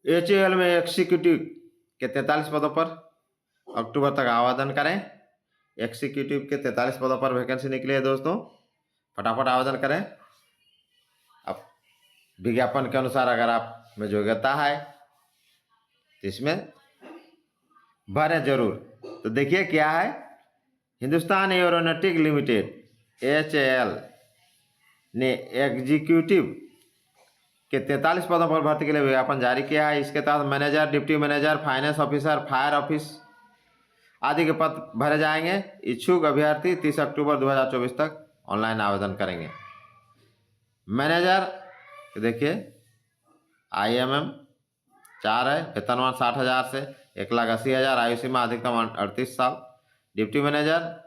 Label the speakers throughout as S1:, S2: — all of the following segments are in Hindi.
S1: HAL में एग्जीक्यूटिव के 43 पदों पर अक्टूबर तक आवेदन करें। एग्जीक्यूटिव के 43 पदों पर वैकेंसी निकली है दोस्तों, फटाफट आवेदन करें। अब विज्ञापन के अनुसार अगर आप में योग्यता है तो इसमें भरें जरूर। तो देखिए क्या है, हिंदुस्तान एरोनॉटिक लिमिटेड HAL ने एग्जीक्यूटिव के 43 पदों पर भर्ती के लिए विज्ञापन जारी किया है। इसके तहत manager, deputy manager, finance officer, fire office आदि के पद भरे जाएंगे। इच्छुक अभ्यर्थी 30 अक्टूबर 2024 तक ऑनलाइन आवेदन करेंगे। मैनेजर देखिए IMM 4 है, वेतनमान 60,000 से 1,80,000, आयु सीमा अधिकतम 38 साल। डिप्टी मैनेजर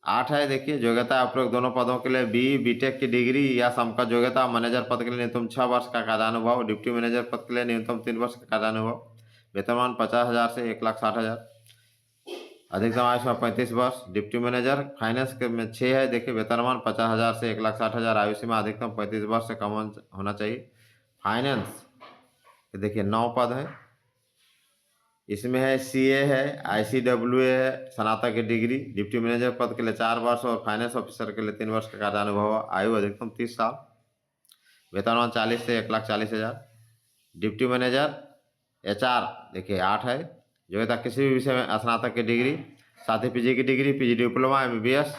S1: 8 है, देखिए योग्यता उपरोक्त दोनों पदों के लिए BTech की डिग्री या समकक्ष योग्यता। मैनेजर पद के लिए न्यूनतम 6 वर्ष का कार्यानुभव, डिप्टी मैनेजर पद के लिए न्यूनतम 3 वर्ष का कार्यानुभव। वेतनमान 50,000 से 1,60,000, अधिकतम आयु सीमा 35 वर्ष। डिप्टी मैनेजर फाइनेंस के में 6 है, देखिए वेतनमान 50,000 से 1,60,000, आयु सीमा अधिकतम 35 वर्ष से कम होना चाहिए। फाइनेंस देखिए 9 पद है, इसमें है CA है, ICWA है, स्नातक की डिग्री। डिप्टी मैनेजर पद के लिए 4 वर्ष और फाइनेंस ऑफिसर के लिए 3 वर्ष का कार्यानुभव। आयु अधिकतम 30 साल। वेतनमान 40 से 1,40,000। डिप्टी मैनेजर HR देखिए 8 है, योग्यता किसी भी विषय में स्नातक की डिग्री, साथ ही PG की degree, PG diploma, MBBS,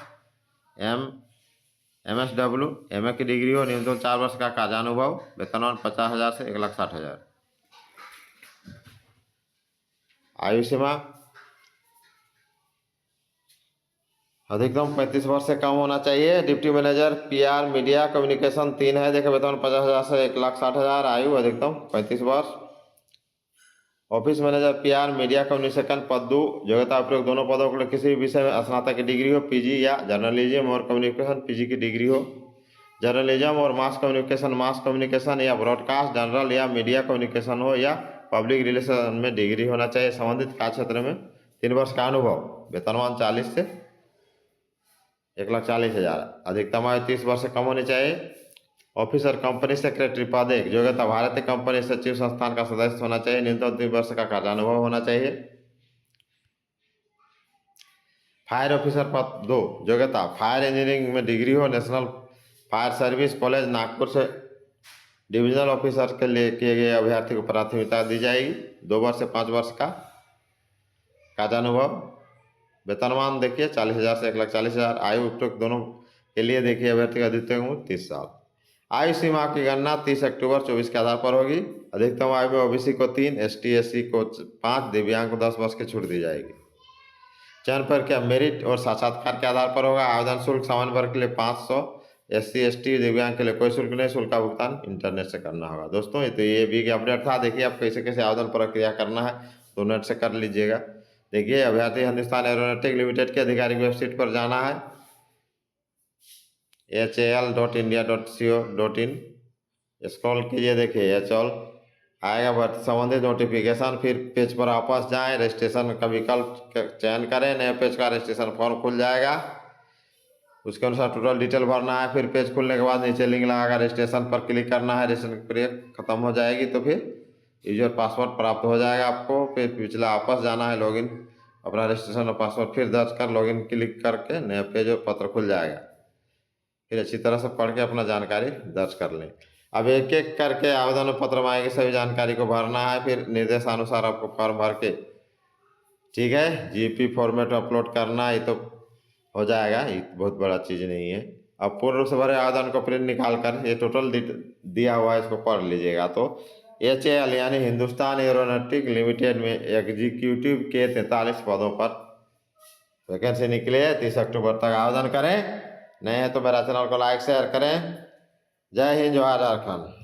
S1: MSW, MA की डिग्री हो, न्यूनतम 4 वर्ष का कार्यानुभव। वेतनमान 50,000 से 1,60,000। आयु सीमा अधिकतम 35 वर्ष से कम होना चाहिए। Deputy manager PR media communication 3 है, देखिए वेतन 50,000 से 1,60,000, आयु अधिकतम 35 वर्ष। Office manager PR media communication पद 2, योग्यता उपरोक्त दोनों पदों के लिए किसी भी विषय में स्नातक की डिग्री हो, PG या जर्नलिज्म और कम्युनिकेशन PG की डिग्री हो। जर्नलिज्म और मास कम्युनिकेशन या ब्रॉडकास्ट, जनरल या मीडिया कम्युनिकेशन हो या पब्लिक रिलेशन में डिग्री होना चाहिए। संबंधित कार्य क्षेत्र में 3 वर्ष का अनुभव। वेतनमान 40 से 1,40,000, अधिकतम आयु 30 वर्ष से कम होनी चाहिए। ऑफिसर कंपनी सेक्रेटरी पद 1, योग्यता भारतीय कंपनी सचिव संस्थान का सदस्य होना चाहिए, न्यूनतम 3 वर्ष का कार्यानुभव होना चाहिए। फायर ऑफिसर पद 2, योग्यता फायर इंजीनियरिंग में डिग्री हो, national fire service college Nagpur से डिविजनल ऑफिसर के लिए किए गए अभ्यर्थी को प्राथमिकता दी जाएगी। 2 वर्ष से 5 वर्ष का कार्यानुभव। वेतनमान देखिए 40,000 से 1,40,000, आयु उपरोक्त दोनों के लिए देखिए अभ्यर्थी का अधिकतम उम्र 30 साल। आयु सीमा की गणना 30 अक्टूबर 24 के आधार पर होगी। अधिकतम आयु में OBC को 3, ST SC को 5, दिव्यांग को 10 वर्ष की छूट दी जाएगी। चयन प्रक्रिया मेरिट और साक्षात्कार के आधार पर होगा। आवेदन शुल्क सामान्य वर्ग के लिए 500, SC ST दिव्यांग के लिए कोई शुल्क नहीं। शुल्क का भुगतान इंटरनेट से करना होगा। दोस्तों ये तो ये भी अपडेट था। देखिए आप कैसे कैसे आवेदन प्रक्रिया करना है तो नेट से कर लीजिएगा। देखिए अभ्यर्थी हिंदुस्तान एरोनॉटिक लिमिटेड के आधिकारिक वेबसाइट पर जाना है, hal.india.co.in, स्क्रॉल कीजिए, देखिए HAL आएगा, भर्ती संबंधित नोटिफिकेशन। फिर पेज पर वापस जाएं, रजिस्ट्रेशन का विकल्प चयन करें, नए पेज का रजिस्ट्रेशन फॉर्म खुल जाएगा। उसके अनुसार टोटल डिटेल भरना है। फिर पेज खुलने के बाद नीचे लिंक लगाकर रजिस्ट्रेशन पर क्लिक करना है। रजिस्ट्रेशन प्रक्रिया खत्म हो जाएगी तो फिर यूजर पासवर्ड प्राप्त हो जाएगा आपको। फिर पिछला वापस जाना है, लॉगिन अपना रजिस्ट्रेशन और पासवर्ड फिर दर्ज कर लॉगिन क्लिक करके नया पेज और पत्र खुल जाएगा। फिर अच्छी तरह से पढ़ के अपना जानकारी दर्ज कर लें। अब एक एक करके आवेदन पत्र में आएगी, सभी जानकारी को भरना है। फिर निर्देशानुसार आपको फॉर्म भर के ठीक है GP फॉर्मेट में अपलोड करना, ये तो हो जाएगा, ये बहुत बड़ा चीज़ नहीं है। अब पूर्ण रूप से भरे आवेदन को प्रिंट निकाल कर ये टोटल दिया हुआ है, इसको पढ़ लीजिएगा। तो HAL यानी हिंदुस्तान एरोनॉटिक लिमिटेड में एग्जीक्यूटिव के 43 पदों पर वैकेंसी निकली है। 30 अक्टूबर तक आवेदन करें। नए हैं तो मेरा चैनल को लाइक शेयर करें। जय हिंद, जोहार झारखंड।